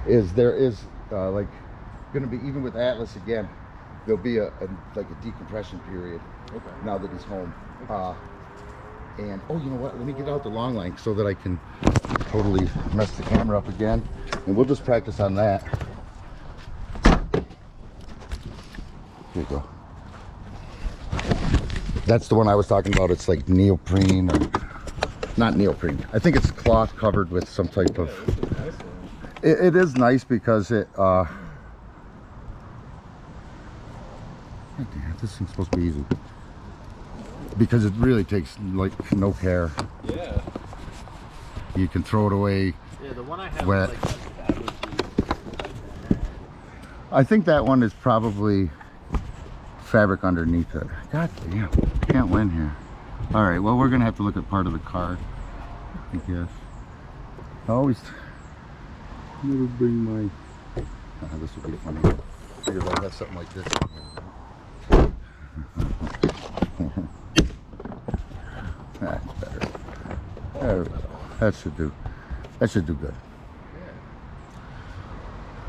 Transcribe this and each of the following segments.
is there is like going to be, even with Atlas again, there'll be like a decompression period. Okay. Now that he's home. And oh, you know what? Let me get out the long line so that I can totally mess the camera up again, and we'll just practice on that. Here you go. That's the one I was talking about. It's like neoprene, or not neoprene. I think it's cloth covered with some type of. It is nice because it. This thing's supposed to be easy. Because it really takes like no care. Yeah. You can throw it away. Yeah, the one I have wet. is like that would be. I think that one is probably fabric underneath it. God damn, can't win here. All right, well, we're gonna have to look at part of the card, I guess. I always never bring my. This would be funny. Figured I'd have something like this. That's better. There we go. That should do. That should do good.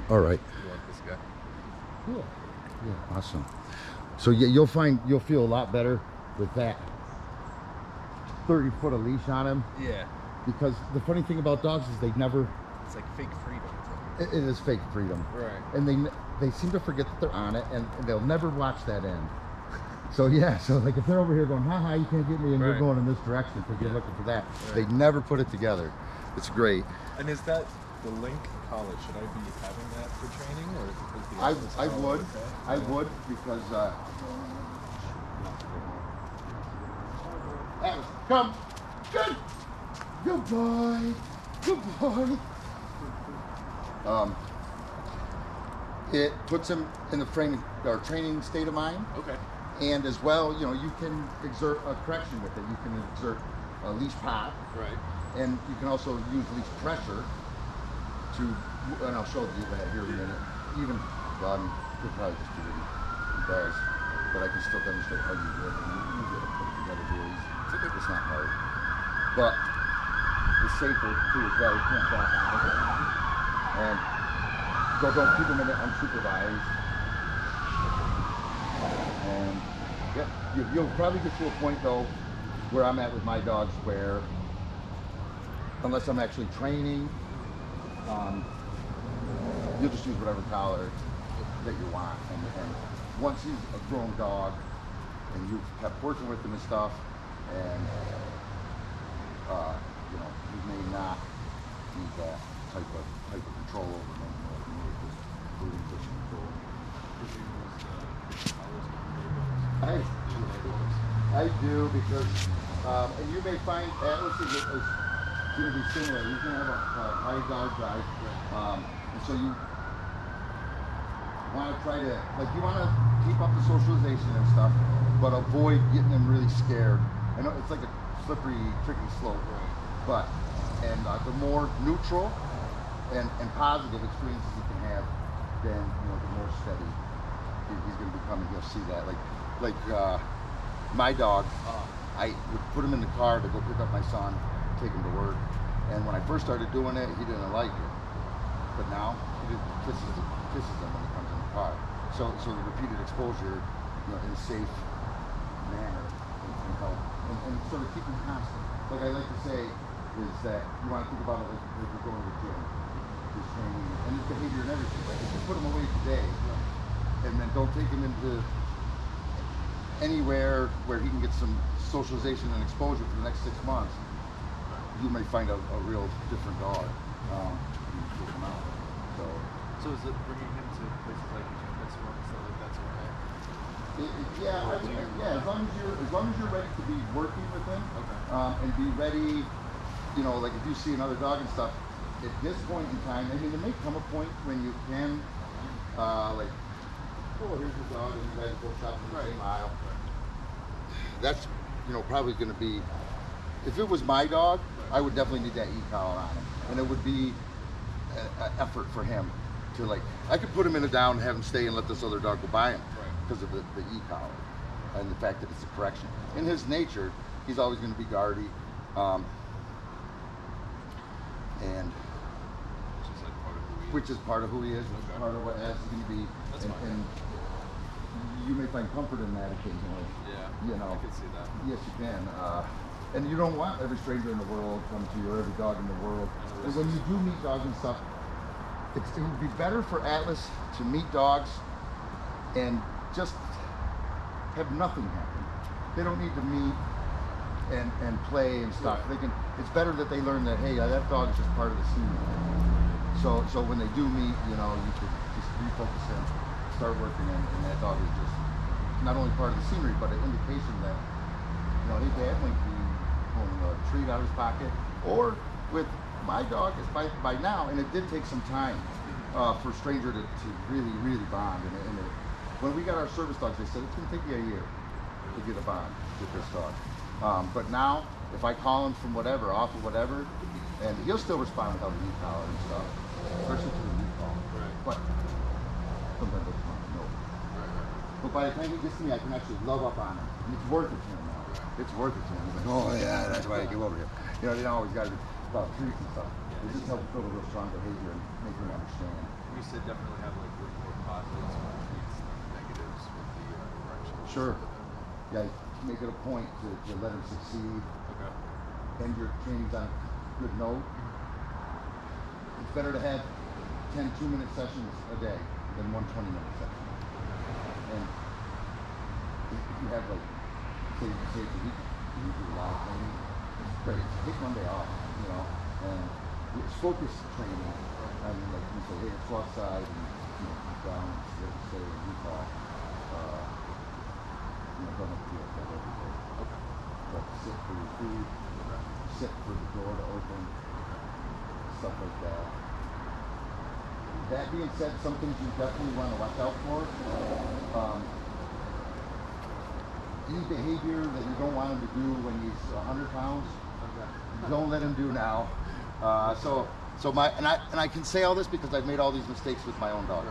All right. You want this guy? Cool. Yeah, awesome. So yeah, you'll feel a lot better with that 30-foot of leash on him. Yeah. Because the funny thing about dogs is they never. It's like fake freedom. It is fake freedom. Right. And they seem to forget that they're on it, and they'll never watch that end. So yeah, so like if they're over here going, haha, you can't get me, and you're going in this direction because you're looking for that. Right. They never put it together. It's great. And is that the link college? Should I be having that for training, or is the I would. Okay? I would, because Atlas, come. Good. Good boy. Good boy. It puts him in the training state of mind. Okay. And as well, you know, you can exert a correction with it. You can exert a leash pop. Right. And you can also use leash pressure to, and I'll show you that here in a minute. Even, well, I mean, he'll probably just do what he does, but I can still demonstrate how you do it. And you get it put together really easy. It's not hard. But it's safer too as well. You can't back on it. And don't keep him in it unsupervised. And yeah, you'll probably get to a point though where I'm at with my dogs where, unless I'm actually training, you'll just use whatever collar that you want. And once he's a grown dog and you've kept working with him and stuff, and you know, you may not need that type of control over them anymore. You need just including push control. I do, because and you may find Atlas is going to be similar. He's going to have a high dog drive, and so you want to try to, like, you want to keep up the socialization and stuff, but avoid getting them really scared. I know it's like a slippery, tricky slope, but the more neutral and positive experiences you can have, then the more steady he's going to become, and you'll see that. Like my dog, I would put him in the car to go pick up my son, take him to work, and when I first started doing it, he didn't like it. But now he kisses him when he comes in the car. So the repeated exposure, in a safe manner can help, and sort of keep him constant. Like I like to say, is that you want to think about it like you're going to the gym, his training, and his behavior and everything. Like if you put him away today, and then don't take him into anywhere where he can get some socialization and exposure for the next 6 months, you may find a real different dog. So is it bringing him to places like this one, so like that's okay? Yeah. As long as you're ready to be working with him, and be ready, like if you see another dog and stuff. At this point in time, I mean, there may come a point when you can, like, oh, here's the dog, and you guys go shop in the same aisle. That's, probably going to be, if it was my dog, I would definitely need that e-collar on him. And it would be an effort for him to, like, I could put him in a down and have him stay and let this other dog go by him because of the e-collar and the fact that it's a correction. In his nature, he's always going to be guardy. And it's just like part of who he which is part of who he is, which is part of what as he's going to be. That's fine. And you may find comfort in that occasionally. Yeah, you know. I can see that. Yes, you can. And you don't want every stranger in the world coming to you, or every dog in the world. And when you do meet dogs and stuff, it would be better for Atlas to meet dogs and just have nothing happen. They don't need to meet and play and stuff. Right. It's better that they learn that, hey, that dog is just part of the scene. So when they do meet, you know, you could just refocus and start working, and that dog is just not only part of the scenery, but an indication that, you know, hey, Dad might be pulling a treat out of his pocket. Or with my dog, it's by now, and it did take some time for a stranger to really bond. And when we got our service dogs, they said it's going to take you a year to get a bond with this dog. But now, if I call him from whatever, off of whatever, and he'll still respond without a knee collar and stuff, especially to the knee call. Right. But sometimes it's not, no. But by the time he gets to me, I can actually love up on him. And it's worth it to him now. Right. It's worth it to him. He's like, oh yeah, that's why I came over here. You know, they don't always got to be about treats and stuff. It just helps build a real strong behavior and make him understand. We should definitely have like more positives and tweaks than negatives with the corrections. Sure. Yeah, make it a point to let him succeed. Okay. End your trainings on a good note. It's better to have 10 2-minute sessions a day than one 20-minute session. And if you have like, say it's a week, you do a lot of training, it's great. Take one day off, you know, and it's focused training. I mean, like you say, hey, let's go outside and, you know, keep down, say, and recall. You know, don't have to do that every day. Okay. But sit for your food, sit for the door to open, stuff like that. That being said, some things you definitely want to watch out for. Any behavior that you don't want him to do when he's 100 pounds, don't let him do now. And I can say all this because I've made all these mistakes with my own dog.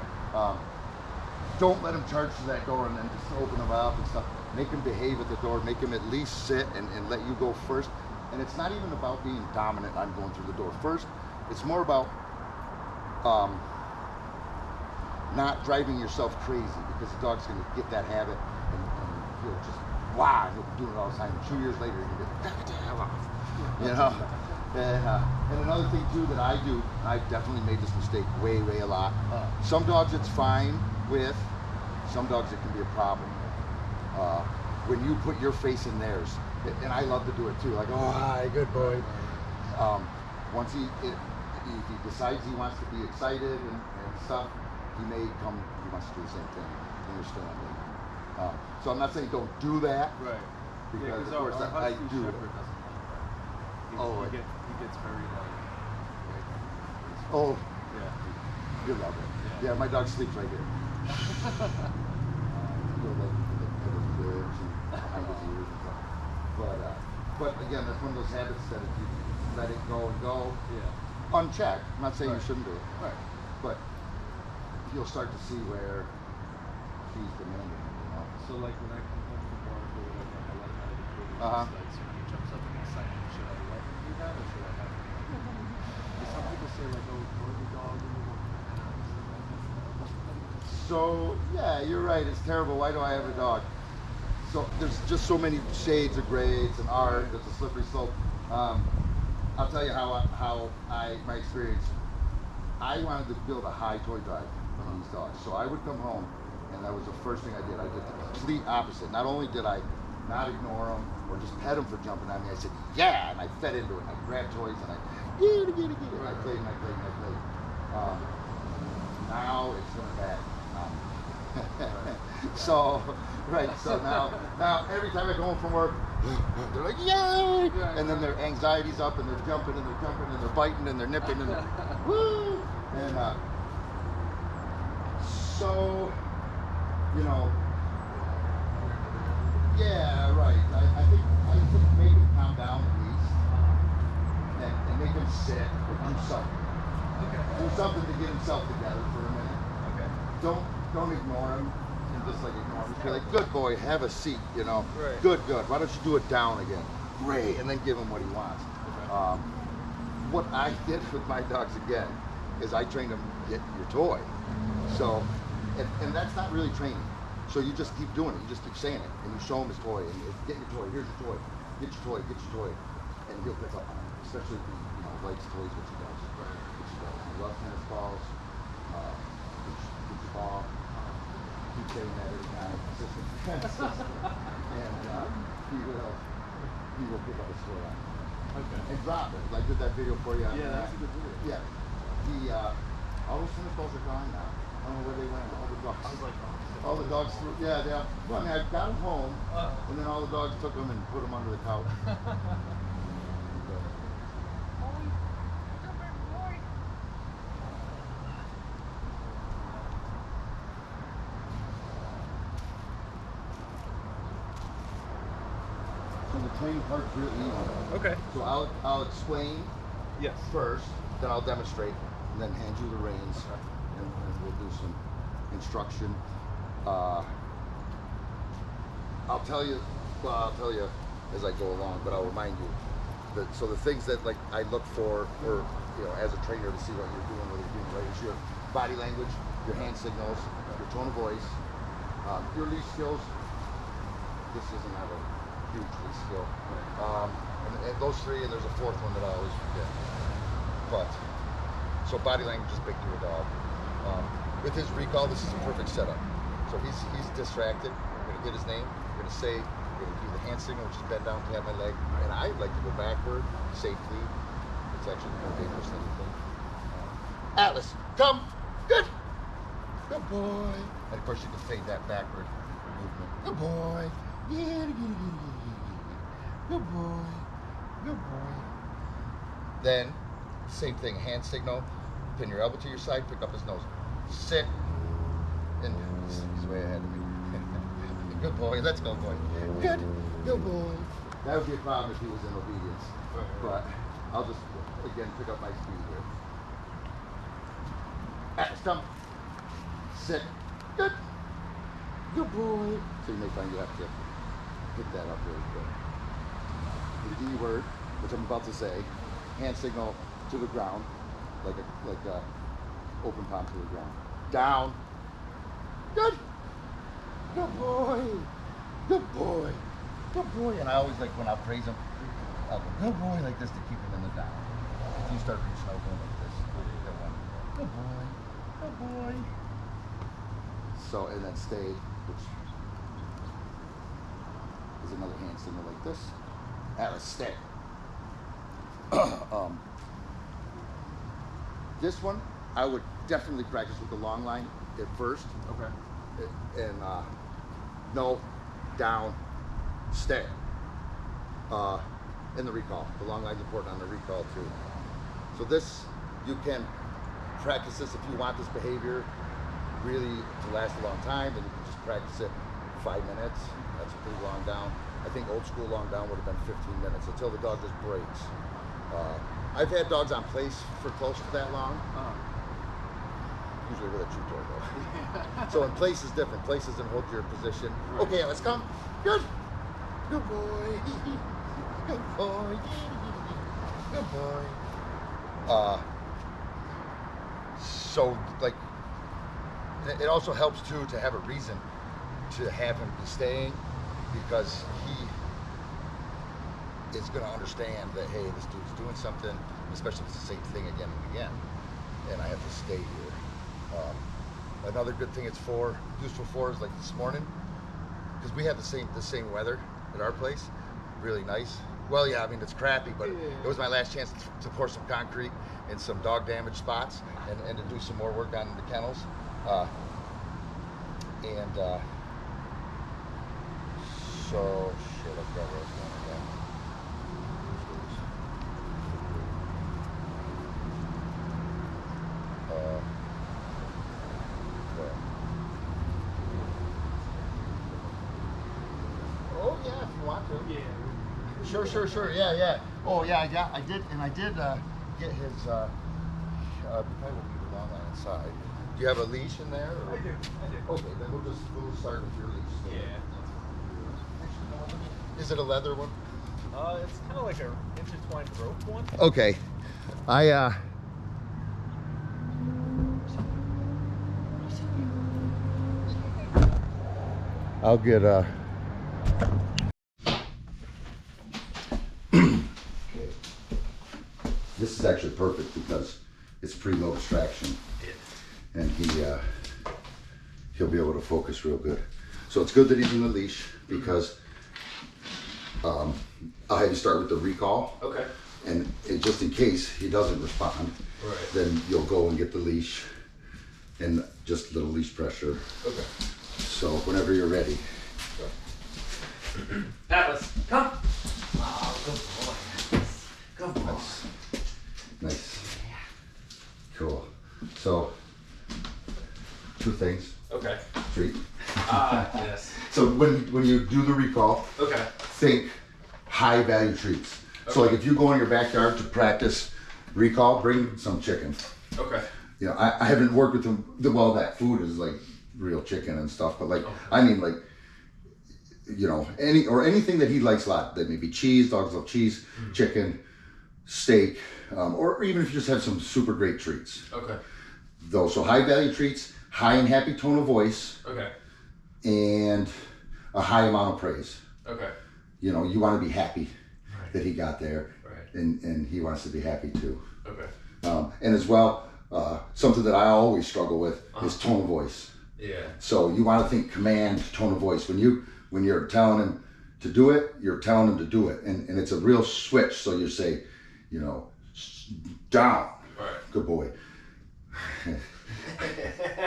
Don't let him charge to that door and then just open him up and stuff. Make him behave at the door. Make him at least sit and let you go first. And it's not even about being dominant on going through the door first. It's more about not driving yourself crazy, because the dog's going to get that habit and he'll just, wow, and he'll be doing it all the time. 2 years later, he'll get, knock it the hell off. You know? And another thing too that I do, and I've definitely made this mistake way a lot. Some dogs it's fine with, some dogs it can be a problem. When you put your face in theirs, and I love to do it too, like, oh hi, good boy. Once if he decides he wants to be excited and stuff, he may come, he wants to do the same thing, understanding. So I'm not saying don't do that. Right. Because yeah, of course our I Husky do. Shepherd doesn't like that. He gets very like. Oh, Yeah. you love it. Yeah, my dog sleeps right here. He'll like his ribs and behind his ears and stuff. But again, that's one of those habits that if you let it go and go, unchecked. I'm not saying you shouldn't do it. Right. But you'll start to see where he's demanding it, you know. So like when I come home from work or whatever, I let him out of the crate. Like, so when he jumps up and excited, should I let him do that or should I have him? Because some people say like, oh, ignore the dog and you won't. So yeah, you're right. It's terrible. Why do I have a dog? So there's just so many shades of grades and art. It's a slippery slope. I'll tell you how my experience. I wanted to build a high toy drive on these dogs. So I would come home, and that was the first thing I did. I did the complete opposite. Not only did I not ignore them or just pet them for jumping on me, I said, yeah, and I fed into it. And I grabbed toys and I get it. And I played and I played and I played. Now it's going back. So now every time I go home from work, they're like, yay! And then their anxiety's up and they're jumping and they're biting and they're nipping and they're woo! And so, you know, yeah, right. I think make him calm down at least and make him sit or do something. Do something to get himself together for a minute. Don't ignore him and just like ignore him. Just be like, good boy, have a seat, you know. Right. Good. Why don't you do it down again? Great, and then give him what he wants. What I did with my dogs again is I trained him get your toy. So, and that's not really training. So you just keep doing it. You just keep saying it, and you show him his toy, and get your toy. Here's your toy. Get your toy. Get your toy, and he'll pick up on it. Especially if he likes toys, which he does. Which he does. He loves tennis balls. Get your ball. Keep saying that every time. And he will pick up his toy on it. Okay. And drop it. I did that video for you. Yeah, that's a good video. Yeah. All those tennis balls are gone now. I don't know where they went. All the dogs. I was like, All the dogs threw. Yeah, yeah. Well, I mean, I got them home, and then all the dogs took them and put them under the couch. So the training part's real easy. okay. So I'll explain Yes. first, then I'll demonstrate, and then hand you the reins, and we'll do some instruction. I'll tell you as I go along, but I'll remind you that. So the things that like I look for, or as a trainer to see what you're doing, whether you're doing right, is your body language, your hand signals, your tone of voice, your leash skills. This isn't ever huge leash skill. And those three, and there's a fourth one that I always forget. But so body language is big to a dog. With his recall, this is a perfect setup. So he's distracted. You're gonna get his name. You're gonna say. You're gonna do the hand signal, which is bend down, tap my leg. And I like to go backward safely. It's actually more dangerous than you think. Atlas, come. Good. Good boy. And of course, you can fade that backward movement. Good boy. Yeah. Good boy. Good boy. Then, same thing. Hand signal. Pin your elbow to your side. Pick up his nose. Sit. And he's way ahead of me. Good boy. Let's go, boy. Good. Good boy. That would be a problem if he was in obedience. But I'll just, again, pick up my speed here. Atlas, come. Sit. Good. Good boy. So you may find you have to pick that up really quick. The D word, which I'm about to say, hand signal to the ground, like a open palm to the ground. Down. Good. Good boy. Good boy. Good boy. And I always like when I praise him, I'll go, good boy, like this to keep him in the down. If you start reaching out going like this, good boy. Good boy. So, and then stay, which is another hand signal like this. Atlas, stay. This one, I would definitely practice with the long line at first. Okay. And no, down, stay. And the recall. The long line's important on the recall too. So this, you can practice this if you want this behavior really to last a long time, then you can just practice it 5 minutes. That's a pretty long down. I think old school long down would have been 15 minutes until the dog just breaks. I've had dogs on place for close to that long. Usually with a chew toy though. So in place is different. Place is in hold your position. Okay, let's come. Good. Good boy. Good boy. Good boy. So like, it also helps too to have a reason to have him be staying, because he is going to understand that, hey, this dude's doing something, especially if it's the same thing again and again, and I have to stay here. Another good thing it's useful for is like this morning, because we have the same weather at our place, really nice. Well, yeah, I mean it's crappy, but it was my last chance to pour some concrete in some dog damage spots and to do some more work on the kennels. So shit, I forgot where I was going again. Oh yeah, if you want to. Yeah. Sure. Yeah. Oh yeah. I did get his. We probably won't leave the long line inside. Do you have a leash in there? Or? I do. Okay, then we'll start with your leash. Yeah. Is it a leather one? It's kind of like an intertwined rope one. Okay. I'll get This is actually perfect because it's pretty low distraction, and he'll be able to focus real good. So it's good that he's in the leash because I'll have you start with the recall. Okay. And just in case he doesn't respond, right, then you'll go and get the leash and just a little leash pressure. Okay. So whenever you're ready. Atlas, come. Oh, good boy. Good boy. Nice. Cool. So, two things. Okay. Treat. Yes. So when you do the recall, Okay. think high value treats. Okay. So like if you go in your backyard to practice recall, bring some chicken. Okay. You know, I haven't worked with them. Well, that food is like real chicken and stuff, but like, okay, I mean like, you know, anything that he likes a lot, that may be cheese, dogs love cheese, chicken, steak, or even if you just have some super great treats. Okay. Those, so high value treats, high and happy tone of voice, Okay. and a high amount of praise. Okay. You know, you want to be happy Right. that he got there, Right. and he wants to be happy too. Okay. And as well, something that I always struggle with is tone of voice. Yeah. So you want to think command, tone of voice. When you're telling him to do it, you're telling him to do it, and it's a real switch. So you say, you know, down, Right. good boy.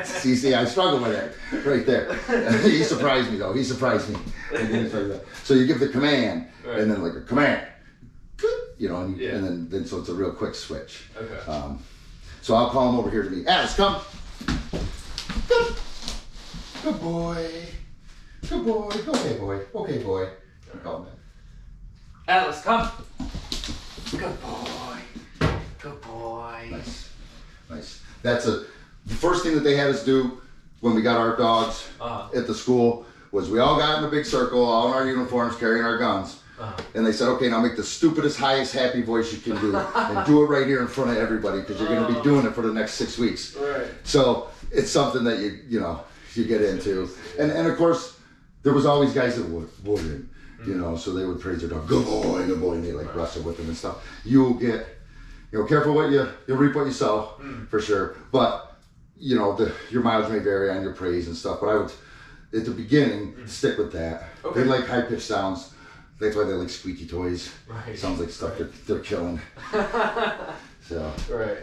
see, I struggle with that right there. He surprised me though. He surprised me. So you give the command, Right. and then like a command, you know, and, Yeah. and then so it's a real quick switch. Okay. So I'll call him over here to me. Alice, come. Good boy. Good boy. Okay, boy. Okay, boy. I'll call him in. Atlas, come. Good boy. Good boy. Nice. Nice. The first thing that they had us do when we got our dogs at the school was we all got in a big circle, all in our uniforms, carrying our guns. And they said, okay, now make the stupidest, highest, happy voice you can do, and do it right here in front of everybody, because you're going to be doing it for the next 6 weeks. Right. So it's something that you get into, and of course there was always guys that wouldn't, so they would praise their dog, good boy, and they like wrestle with them and stuff. You'll get, careful what you'll reap what you sow, for sure. But your mileage may vary on your praise and stuff. But I would, at the beginning, stick with that. Okay. They like high pitched sounds. That's why they like squeaky toys. Right. Sounds like stuff they're killing. So. Right.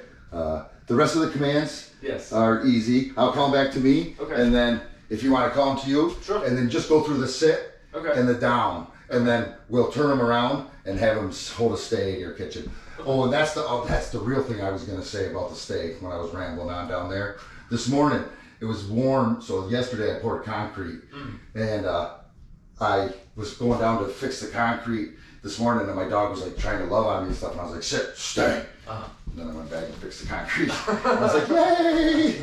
The rest of the commands Yes. are easy. I'll call them back to me. Okay. And then if you want to call them to you, Sure. and then just go through the sit Okay. and the down. And then we'll turn them around and have them hold a stay in your kitchen. Oh, and that's the real thing I was going to say about the steak when I was rambling on down there. This morning, it was warm, so yesterday I poured concrete. And I was going down to fix the concrete this morning, and my dog was like trying to love on me and stuff, and I was like, sit, stay. And then I went back and fixed the concrete. I was like, yay!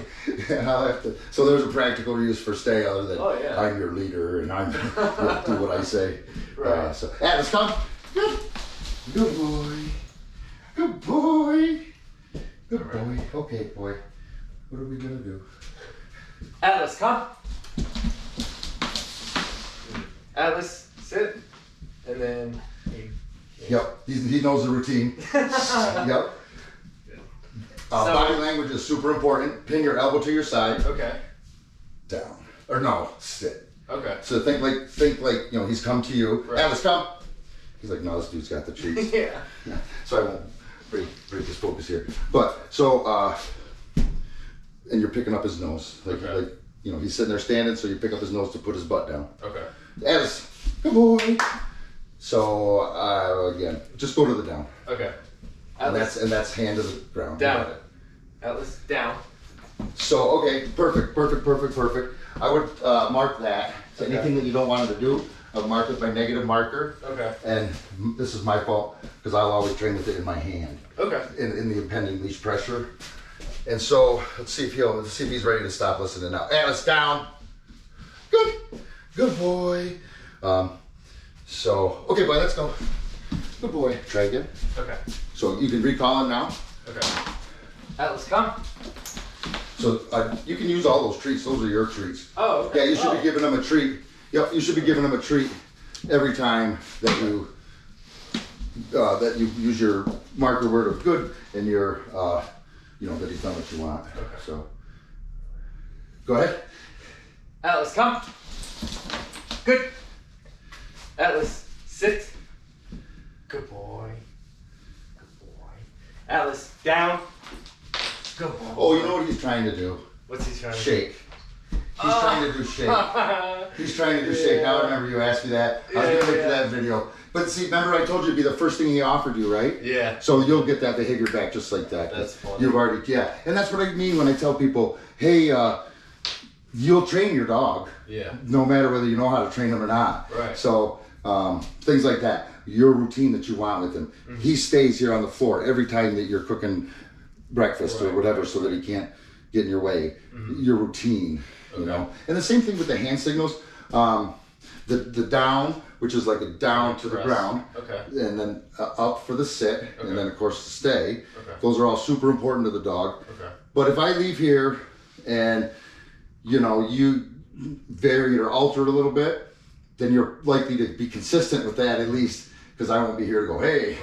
And so there's a practical use for stay other than I'm your leader and I'm do what I say. Right. So Atlas, come. Good boy. Good boy. Good boy. Okay, boy. What are we gonna do? Atlas, come. Atlas, sit. And then. Yep. He knows the routine. Yep. Body language is super important. Pin your elbow to your side. Okay. Down. Or no, sit. Okay. So think like he's come to you. Right. Atlas, come. He's like, no, this dude's got the treats. Yeah. So I won't break his focus here. But so and you're picking up his nose. Like he's sitting there standing, so you pick up his nose to put his butt down. Okay. Atlas, good boy. So again, just go to the down. Okay. And that's hand to the ground. Down. Atlas, down. So okay, perfect. I would mark that. So anything that you don't want him to do, I'll mark with my negative marker. Okay. And this is my fault because I'll always train with it in my hand. Okay. In the impending leash pressure. And so let's see if he's ready to stop listening now. Atlas, down. Good boy. So okay, boy, let's go. Good boy. Try again. Okay. So you can recall him now. Okay. Atlas, come. So you can use all those treats. Those are your treats. Oh, okay. Yeah, you should be giving him a treat Yep, you should be giving him a treat every time that you use your marker word of good and your you know, that he's done what you want. Okay. So go ahead. Atlas, come. Good. Atlas, sit. Good boy. Good boy. Atlas, down. Good boy. Oh, you know what he's trying to do? What's he trying to do? Shake. He's trying to do shake. He's trying to do shake. Now I remember you asked me that. I was going to wait for that video. But see, remember I told you it'd be the first thing he offered you, right? Yeah. So you'll get that behavior back just like that. That's funny. You've already, yeah. And that's what I mean when I tell people, hey, you'll train your dog. Yeah. No matter whether you know how to train him or not. Right. So things like that. Your routine that you want with him. Mm-hmm. He stays here on the floor every time that you're cooking breakfast or whatever, so that he can't get in your way. Mm-hmm. Your routine, you know. And the same thing with the hand signals. The down, which is like a down to the ground, and then up for the sit, and then of course the stay. Those are all super important to the dog. But if I leave here and you know you vary it or alter it a little bit, then you're likely to be consistent with that at least, because I won't be here to go hey,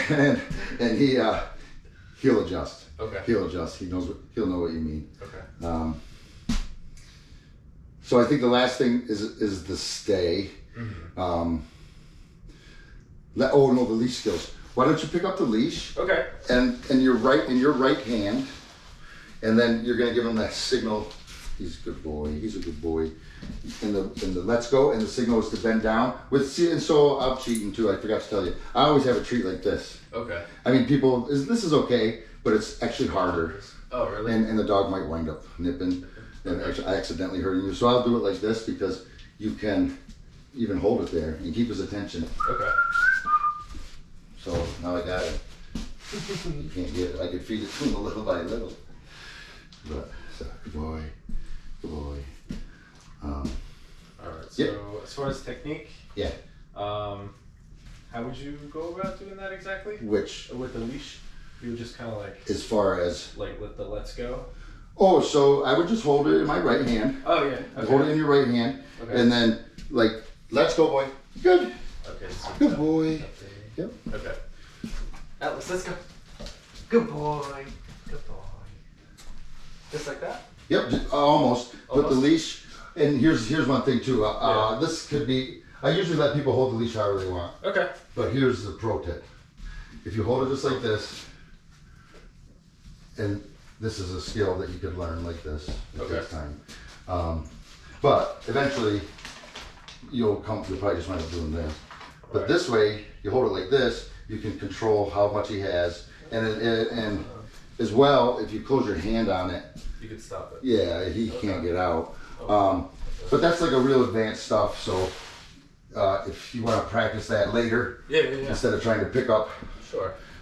and he'll adjust. He'll adjust. He'll know what you mean. So I think the last thing is the stay. Oh no, the leash skills. Why don't you pick up the leash? And your right hand, and then you're gonna give him that signal. He's a good boy. He's a good boy. And the let's go, and the signal is to bend down. And so I'm cheating too. I forgot to tell you. I always have a treat like this. I mean, this is okay, but it's actually harder. Oh, really? And the dog might wind up nipping and accidentally hurting you. So I'll do it like this because you can even hold it there and keep his attention. So now I got it. You can't get it. I could feed it to him little by little. But so good boy, good boy. All right. So as far as technique, how would you go about doing that exactly? Which with the leash, you would just kind of like. As far as like with the let's go. Oh, so I would just hold it in my right hand. Oh yeah. Hold it in your right hand, and then like let's go, boy. Good. So good boy. Yep. Atlas, let's go. Good boy. Good boy. Just like that? Yep, almost. Put the leash, and here's one thing too. This could be, I usually let people hold the leash however they want. But here's the pro tip. If you hold it just like this, and this is a skill that you could learn like this. It takes time. But eventually, you'll probably just wind up doing this. But this way, you hold it like this, you can control how much he has, and as well, if you close your hand on it, you can stop it. Yeah, he can't get out. But that's like a real advanced stuff. So if you want to practice that later, instead of trying to pick up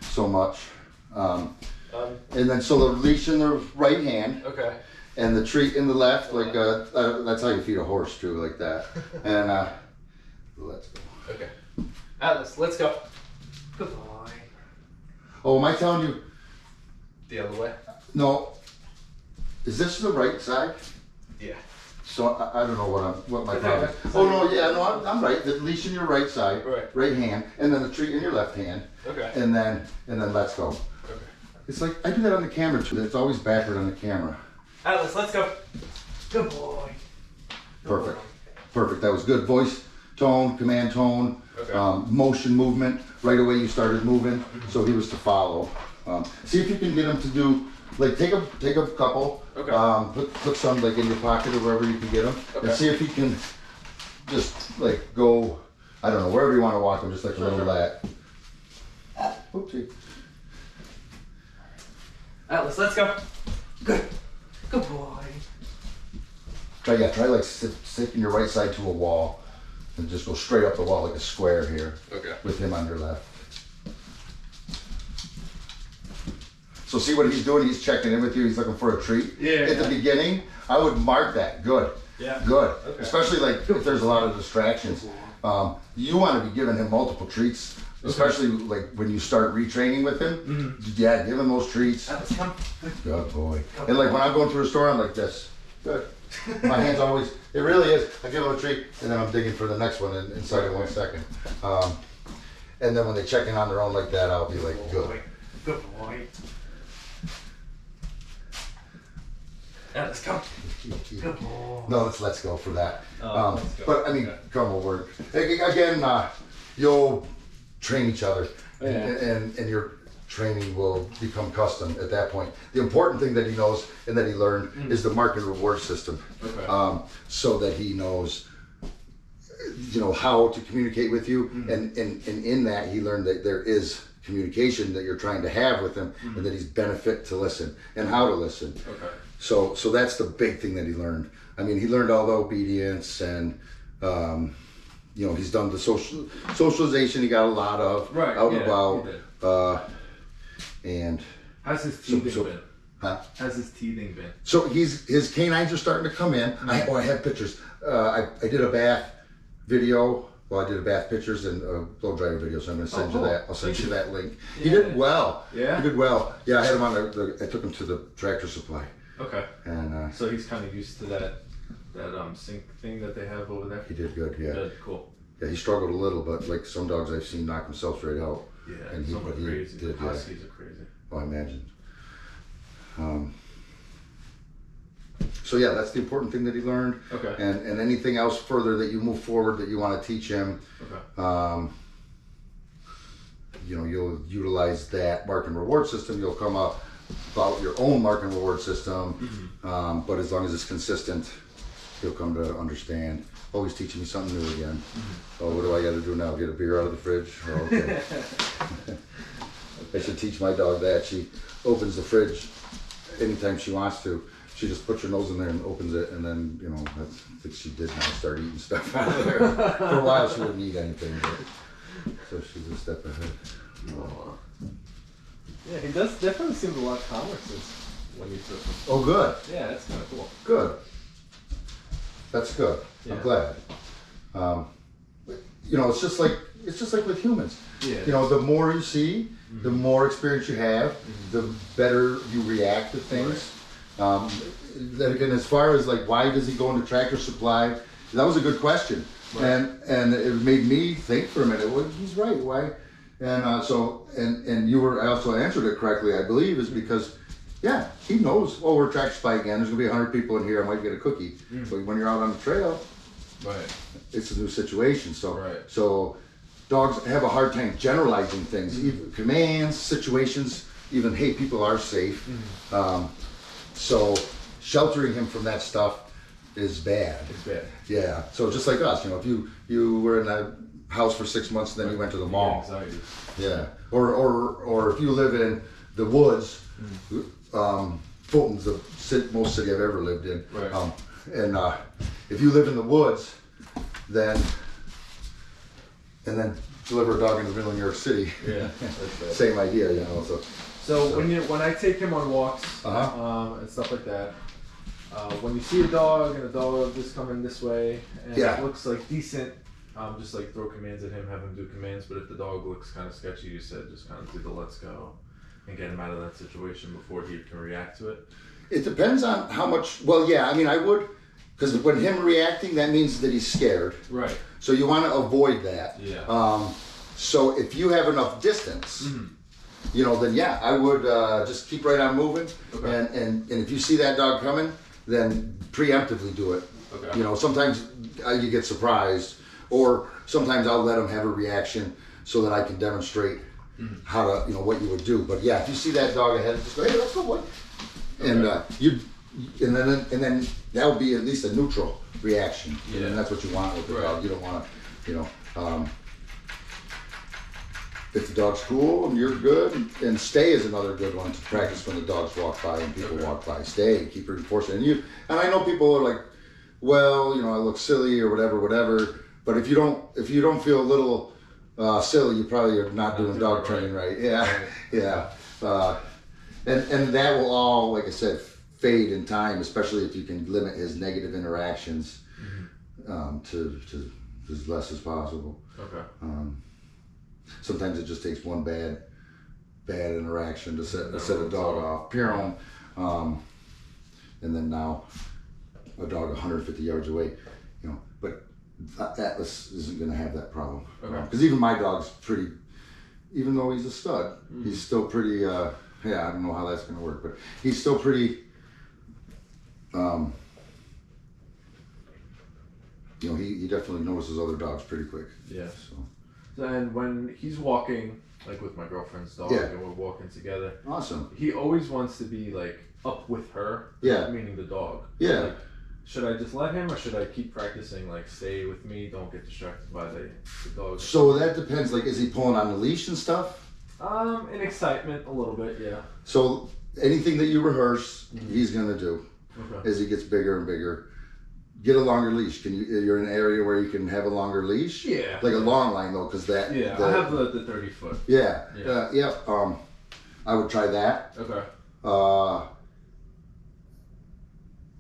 so much, and then so the leash in the right hand, and the treat in the left, like that's how you feed a horse too, like that. And let's go. Atlas, let's go. Good boy. Oh, am I telling you? The other way? No. Is this the right side? Yeah. So I don't know what my problem is. Oh no, yeah, no, I'm right. The leash in your right side, right hand, and then the treat in your left hand. And then let's go. It's like I do that on the camera too. It's always backward on the camera. Atlas, let's go. Good boy. Perfect. Perfect. That was good. Voice tone, command tone, motion, movement. Right away you started moving, so he was to follow. See if you can get him to do, like take a couple, put some like in your pocket or wherever you can get them, and see if he can just like go, I don't know, wherever you want to walk him, just like a little lat. Oopsie. Atlas, let's go. Good. Good boy. Try like sticking your right side to a wall and just go straight up the wall like a square here. With him on your left. So see what he's doing? He's checking in with you. He's looking for a treat. At the beginning, I would mark that. Good. Good. Especially like if there's a lot of distractions. You want to be giving him multiple treats, especially like when you start retraining with him. Yeah, give him those treats. Atlas, come. Good boy. And like when I'm going through a store, I'm like this. Good. My hand's always, it really is. I give them a treat and then I'm digging for the next one inside of 1 second. And then when they check in on their own like that, I'll be like, good. Good boy. Yeah, let's go. Good boy. No, let's go for that. Let's go. But I mean, come will work. Again, you'll train each other, and your training will become custom at that point. The important thing that he knows and that he learned is the mark and reward system. Okay. So that he knows, how to communicate with you, and in that he learned that there is communication that you're trying to have with him, and that he's benefit to listen and how to listen. Okay. So that's the big thing that he learned. I mean, he learned all the obedience and, he's done the socialization. He got a lot of out and about. And how's his teething been? Huh? How's his teething been? So his canines are starting to come in. I have pictures. I did a bath video. Well, I did a bath pictures and a blow dryer video, so I'm going to send you that. I'll send you that link. Yeah. He did well. Yeah? He did well. Yeah, I had him on I took him to the Tractor Supply. Okay. And so he's kind of used to that sync thing that they have over there? He did good, yeah. Good, cool. Yeah, he struggled a little, but like some dogs I've seen knock themselves right out. Yeah, and some are crazy. Did, Huskies are crazy. Oh, I imagine. So yeah, that's the important thing that he learned. Okay. And anything else further that you move forward that you want to teach him, okay. You'll utilize that mark and reward system. You'll come up about your own mark and reward system, but as long as it's consistent, he'll come to understand. Always teaching me something new again. Oh, what do I got to do now? Get a beer out of the fridge? Oh, okay. I should teach my dog that. She opens the fridge anytime she wants to. She just puts her nose in there and opens it, and then, I think she did now start eating stuff out of there. For a while she wouldn't eat anything, so she's a step ahead. Oh. Yeah, he definitely seems a lot calmer since when you took him. Oh, good. Yeah, that's kind of cool. Good. That's good. Yeah. I'm glad. It's just like with humans. Yeah. The more you see, the more experience you have, the better you react to things. Then again, as far as like why does he go into Tractor Supply, that was a good question, right. and it made me think for a minute. Well, he's right. Why? And you were also answered it correctly, I believe, is because. Yeah, he knows. Oh, we're Tractor Supply again. There's gonna be 100 people in here. I might get a cookie. But when you're out on the trail, it's a new situation. So dogs have a hard time generalizing things, even commands, situations. Even hey, people are safe. So sheltering him from that stuff is bad. It's bad. Yeah. So just like us, if you were in a house for 6 months and then you went to the mall. Anxiety. Yeah. Or if you live in the woods. Fulton's the most city I've ever lived in. Right. And if you live in the woods, then deliver a dog in the middle of New York City. Yeah, same idea, So when I take him on walks and stuff like that, when you see a dog and a dog is coming this way and it looks like decent, just like throw commands at him, have him do commands. But if the dog looks kind of sketchy, you said just kind of do the let's go. And get him out of that situation before he can react to it? It depends on how much. Well, yeah, I mean, I would, because when him reacting, that means that he's scared. Right. So you want to avoid that. Yeah. So if you have enough distance, then yeah, I would just keep right on moving. Okay. And if you see that dog coming, then preemptively do it. Okay. Sometimes you get surprised, or sometimes I'll let him have a reaction so that I can demonstrate. How to, what you would do. But yeah, if you see that dog ahead, just go, hey, let's go, boy. And and then that would be at least a neutral reaction. Yeah. And that's what you want with the dog. You don't want to, if the dog's cool and you're good, and stay is another good one to practice when the dogs walk by and people walk by. Stay, keep reinforcing. And I know people are like, well, I look silly or whatever. But if you don't feel a little silly, you probably are not doing dog training right. Yeah, yeah. And that will all, like I said, fade in time, especially if you can limit his negative interactions to as less as possible. Okay. Sometimes it just takes one bad interaction to set a dog off. Pure and then now a dog 150 yards away, you know. But Atlas isn't going to have that problem. Because even my dog's pretty, even though he's a stud, he's still pretty, yeah, I don't know how that's going to work, but he's still pretty, you know, he definitely notices other dogs pretty quick. Yeah. So. And when he's walking, like with my girlfriend's dog, and we're walking together. Awesome. He always wants to be like up with her. Yeah. Meaning the dog. Yeah. Like, should I just let him, or should I keep practicing? Like, stay with me, don't get distracted by the dog. So that depends. Like, is he pulling on the leash and stuff? In excitement, a little bit, yeah. So anything that you rehearse, he's gonna do. Okay. As he gets bigger and bigger. Get a longer leash. You're in an area where you can have a longer leash? Yeah. Like a long line though, because that. Yeah, I have the 30 foot. Yeah. Yeah. I would try that. Okay.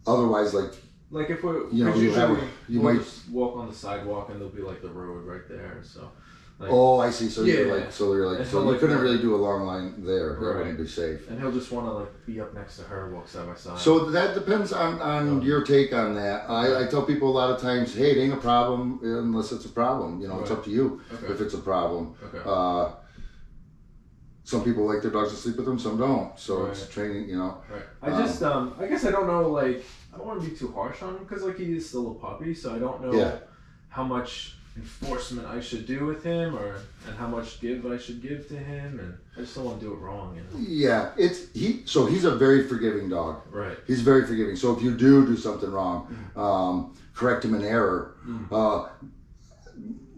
Otherwise, like if we're, you might might just walk on the sidewalk and there'll be like the road right there. So. Like, oh, I see. So you're like, so like, you couldn't really do a long line there. That wouldn't be safe. And he'll just want to like be up next to her, walk side by side. So that depends on your take on that. I tell people a lot of times, hey, it ain't a problem unless it's a problem. You know, it's up to you if it's a problem. Okay. Some people like their dogs to sleep with them, some don't. So it's training, you know. Right. I just, I guess I don't know, like, I don't want to be too harsh on him because like he is still a puppy, so I don't know how much enforcement I should do with him, and how much give I should give to him, and I just don't want to do it wrong, you know? Yeah, so he's a very forgiving dog. Right. He's very forgiving. So if you do something wrong, correct him in error.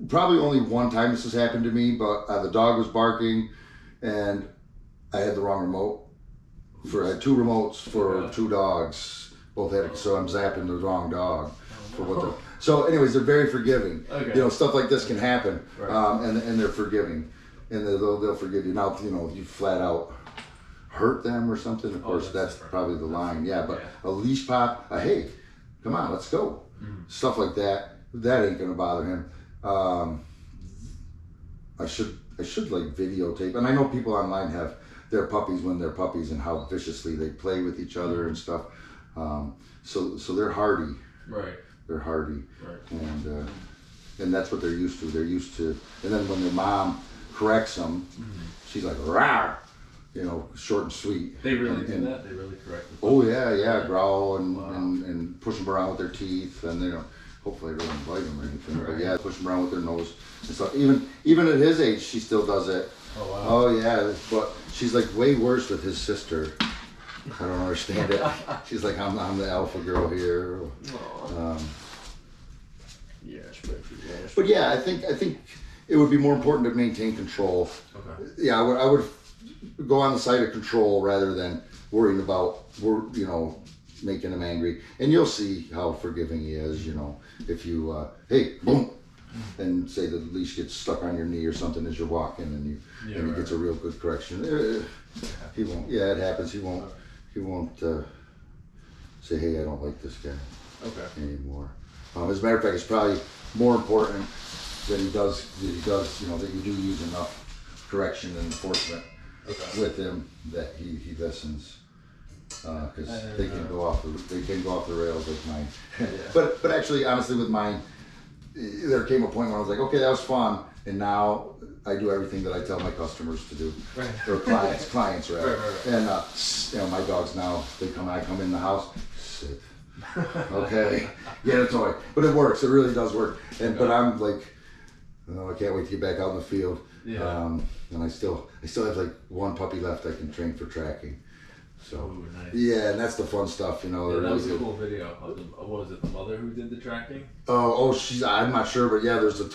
Probably only one time this has happened to me, but the dog was barking, and I had the wrong remote. I had two remotes for two dogs. Both had it, so I'm zapping the wrong dog for what the. So, anyways, they're very forgiving. Okay. You know, stuff like this can happen, right. And they're forgiving, and they'll forgive you. Now, you know, you flat out hurt them or something. Of course, that's probably the line. Yeah, but a leash pop, hey, come on, let's go. Stuff like that. That ain't gonna bother him. I should like videotape, and I know people online have their puppies when they're puppies and how viciously they play with each other and stuff. So they're hardy. Right. They're hardy, right. And that's what they're used to. They're used to, and then when their mom corrects them, she's like, "Rawr," you know, short and sweet. They really do that. They really correct them. Oh yeah, growl and push them around with their teeth, and they don't. Hopefully, they don't bite them or anything. Right. But yeah, push them around with their nose. And so even at his age, she still does it. Oh wow. Oh yeah, but she's like way worse with his sister. I don't understand it. She's like, I'm the alpha girl here. But yeah, I think it would be more important to maintain control. Okay. Yeah, I would go on the side of control rather than worrying about making him angry. And you'll see how forgiving he is. You know, if you hey, boom, and say the leash gets stuck on your knee or something as you're walking, and he gets a real good correction. He won't. Yeah, it happens. He won't. He won't say, "Hey, I don't like this guy anymore." As a matter of fact, it's probably more important that he does. That you do use enough correction and enforcement with him that he listens, because they can go off the rails like mine. But actually, honestly, with mine, there came a point where I was like, okay, that was fun, and now I do everything that I tell my customers to do, or clients rather. Right. And my dogs now, I come in the house, sit, okay, get a toy. But it works. It really does work. But I'm like, I can't wait to get back out in the field. Yeah. And I still have like one puppy left I can train for tracking. So nice. Yeah, and that's the fun stuff, you know. Yeah, that was a cool video. What was it, the mother who did the tracking? I'm not sure, but yeah, I got a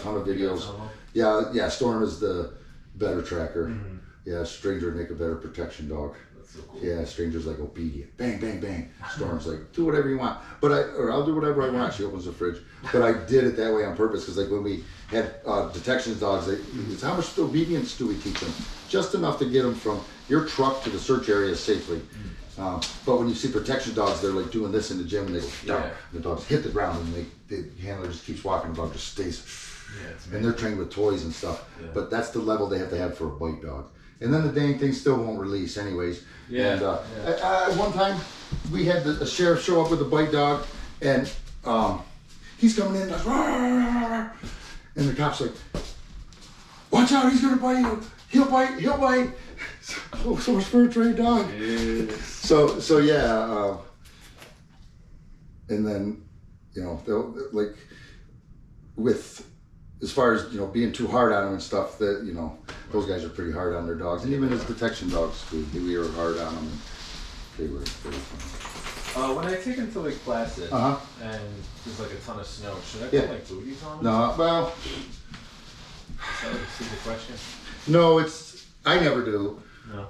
ton of videos. Yeah, Storm is the better tracker. Mm-hmm. Yeah, Stranger would make a better protection dog. That's so cool. Yeah, Stranger's like obedient. Bang, bang, bang. Storm's like, do whatever you want. I'll do whatever I want. She opens the fridge. But I did it that way on purpose, because like when we had detection dogs, it's how much obedience do we teach them? Just enough to get them from your truck to the search area safely. But when you see protection dogs, they're like doing this in the gym, and they go down. The dogs hit the ground, and the handler just keeps walking. The dog just stays. And they're trained with toys and stuff. Yeah. But that's the level they have to have for a bite dog. and then the dang thing still won't release anyways. Yeah. And one time we had the sheriff show up with a bite dog, and he's coming in, goes, "Rawr!" And the cop's like, "Watch out, he's gonna bite you. He'll bite." So much for a trained dog. Yeah. So yeah, and then they'll like with as far as being too hard on them and stuff, that those guys are pretty hard on their dogs, and even as detection dogs, we were hard on them. And they were fun. When I take them to like classes and there's like a ton of snow, should I put like booties on them? No, well, Is that like a stupid question? no, I never do. No.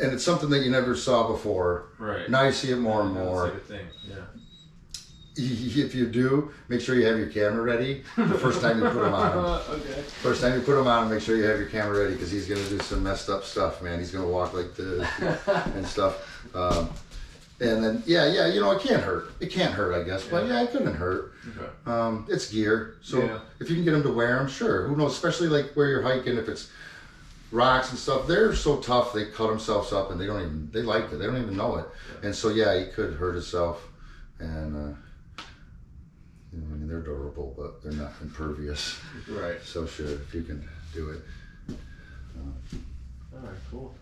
And it's something that you never saw before. Right. Now you see it more and more. It's like a thing. Yeah. If you do, make sure you have your camera ready the first time you put them on him. Okay. First time you put him on, make sure you have your camera ready, because he's gonna do some messed up stuff, man. He's gonna walk like this and stuff. And then it can't hurt. It can't hurt, I guess. But it couldn't hurt. Okay. It's gear, so if you can get him to wear them, sure. Who knows? Especially like where you're hiking, if it's rocks and stuff, they're so tough. They cut themselves up, and they like it. They don't even know it. Yeah. And so he could hurt himself, and. I mean, they're durable, but they're not impervious. Right. So sure, if you can do it. All right, cool.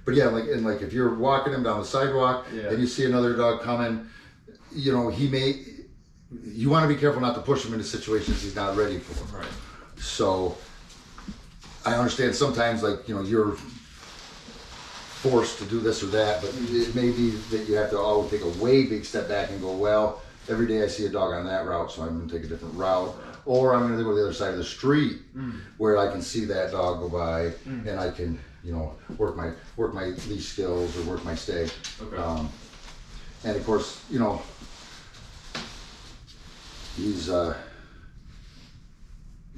But like if you're walking him down the sidewalk and you see another dog coming, you want to be careful not to push him into situations he's not ready for. Right. So I understand sometimes you're forced to do this or that, but it may be that you have to always take a way big step back and go, well, every day I see a dog on that route, so I'm going to take a different route. Or I'm going to go to the other side of the street where I can see that dog go by and I can, work my leash skills or work my stay. Okay. And of course, he's going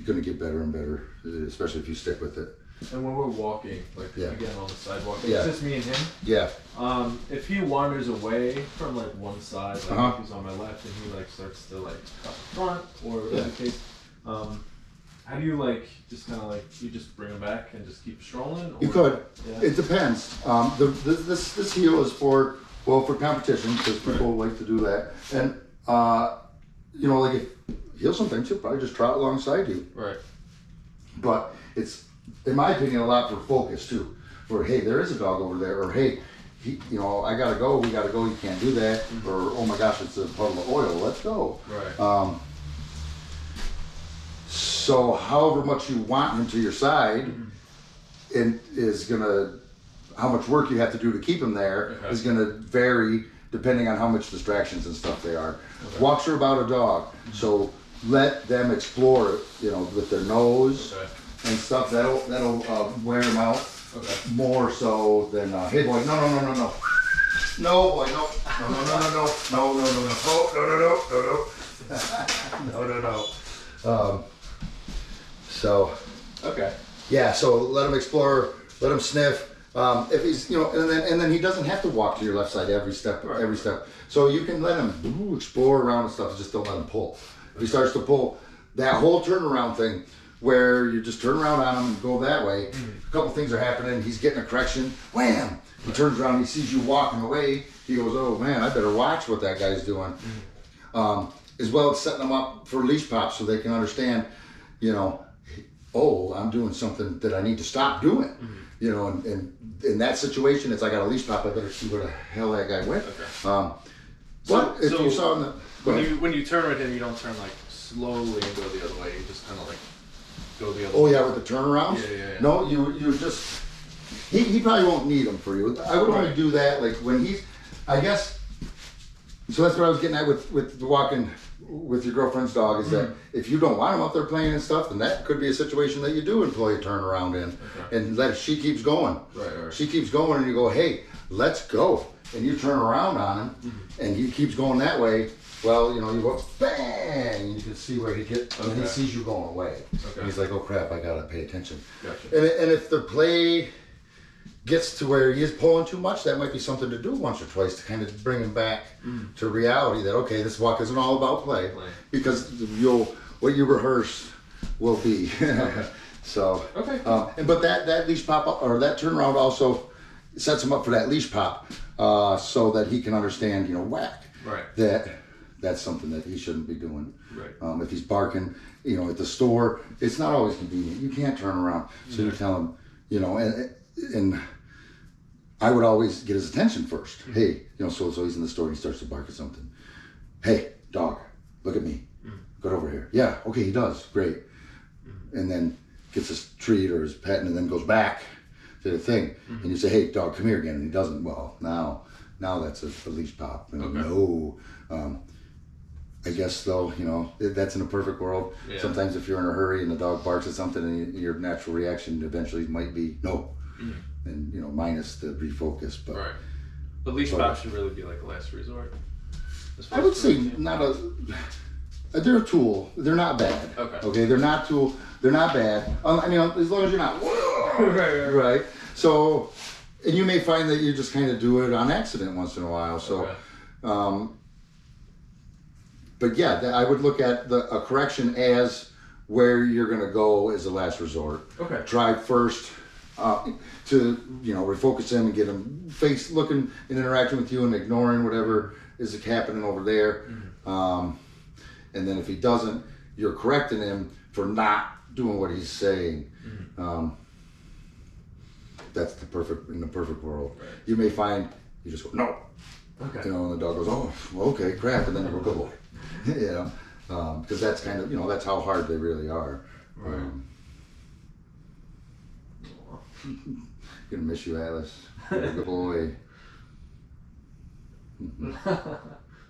to get better and better, especially if you stick with it. And when we're walking, again on the sidewalk, it's just me and him. Yeah. If he wanders away from one side, if he's on my left and he starts to cut the front, or whatever the case, how do you just kind of you just bring him back and just keep strolling? Or? You could. Yeah. It depends. This heel is for competition, because people like to do that, and if he'll sometimes he'll probably just trot alongside you. Right. But it's, in my opinion, a lot for focus too. Where, hey, there is a dog over there, or hey, I gotta go, we gotta go, you can't do that, or oh my gosh, it's a puddle of oil, let's go. Right. So however much you want him to your side, and is gonna, how much work you have to do to keep him there is gonna vary depending on how much distractions and stuff they are. Okay. Walks are about a dog, so let them explore it, with their nose. Okay. And stuff that'll wear them out more so than hey boy, no boy, no. So so let him explore, let him sniff. If he's and then he doesn't have to walk to your left side every step. So you can let him explore around and stuff. Just don't let him pull. If he starts to pull, that whole turnaround thing, where you just turn around on him and go that way, a couple things are happening, he's getting a correction, wham! He turns around, he sees you walking away, he goes, oh man, I better watch what that guy's doing. As well as setting them up for leash pops so they can understand, oh, I'm doing something that I need to stop doing. And in that situation, it's I got a leash pop, I better see where the hell that guy went. But if you saw in the... When you turn with him, you don't turn slowly and go the other way, you just kind of go the other way. Oh yeah, with the turnarounds? Yeah. No, you just, he probably won't need them for you. I would only do that when he's, I guess, so that's what I was getting at with walking with your girlfriend's dog, is that if you don't want him up there playing and stuff, then that could be a situation that you do employ a turnaround in, and she keeps going. Right. She keeps going and you go, hey, let's go. And you turn around on him and he keeps going that way. Well, you go bang, and you can see where he gets, and he sees you going away. And he's like, oh crap, I gotta pay attention. Gotcha. And if the play gets to where he is pulling too much, that might be something to do once or twice to kind of bring him back to reality that, okay, this walk isn't all about play. Because what you rehearse will be. So, Okay. but that leash pop or that turnaround also sets him up for that leash pop, so that he can understand, whack. Right. That's something that he shouldn't be doing. Right. If he's barking, at the store, it's not always convenient. You can't turn around. So you tell him, and I would always get his attention first. Mm-hmm. Hey, so he's in the store and he starts to bark at something. Hey, dog, look at me. Mm-hmm. Get over here. Yeah, okay, he does. Great. Mm-hmm. And then gets his treat or his pet and then goes back to the thing. Mm-hmm. And you say, hey, dog, come here again. And he doesn't. Well, now that's a leash pop. And no. I guess though, that's in a perfect world. Yeah. Sometimes if you're in a hurry and the dog barks at something, and your natural reaction eventually might be no, and minus the refocus. But right. The leash pop should really be like a last resort. I would say they're a tool. They're not bad. Okay. They're not tool. They're not bad. As long as you're not. Right. So, and you may find that you just kind of do it on accident once in a while. So. Okay. But yeah, I would look at a correction as where you're going to go as a last resort. Okay. Try first to refocus him and get him face looking and interacting with you and ignoring whatever is happening over there. Mm-hmm. And then if he doesn't, you're correcting him for not doing what he's saying. Mm-hmm. That's in the perfect world. Right. You may find you just go no. Okay. And the dog goes, oh, well, okay, crap, and then you go, good boy. Because that's kind of, that's how hard they really are. Right. Gonna miss you, Atlas. Good boy.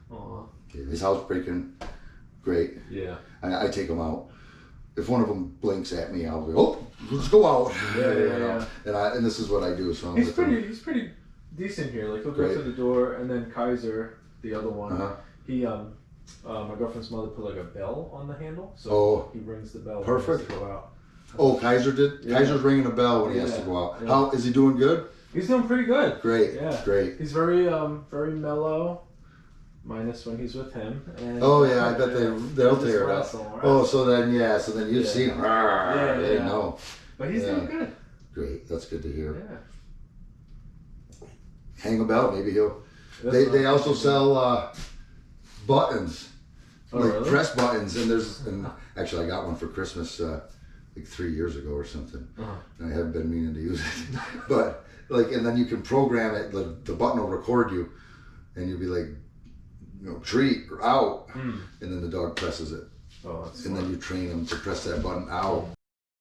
Okay, his housebreaking, great. Yeah. I take him out. If one of them blinks at me, I'll go, oh, let's go out. Yeah. And this is what I do. So he's pretty decent here. Like he'll go to the door, and then Kaiser, the other one, he my girlfriend's mother put like a bell on the handle, so he rings the bell. Perfect. When he has to go out. Oh, Kaiser did. Yeah. Kaiser's ringing a bell when he has to go out. Yeah. How is he doing? Good. He's doing pretty good. Great. Yeah. Great. He's very mellow, minus when he's with him. And, I bet they'll tear it up. Right? Oh, so then you've seen him. They know. But he's doing good. Great. That's good to hear. Yeah. Hang a bell. Maybe he'll. They also sell buttons, really? Press buttons, and actually I got one for Christmas like 3 years ago or something. And I haven't been meaning to use it, but and then you can program it. The button will record you, and you'll be like, treat or out, and then the dog presses it, and then you train him to press that button out.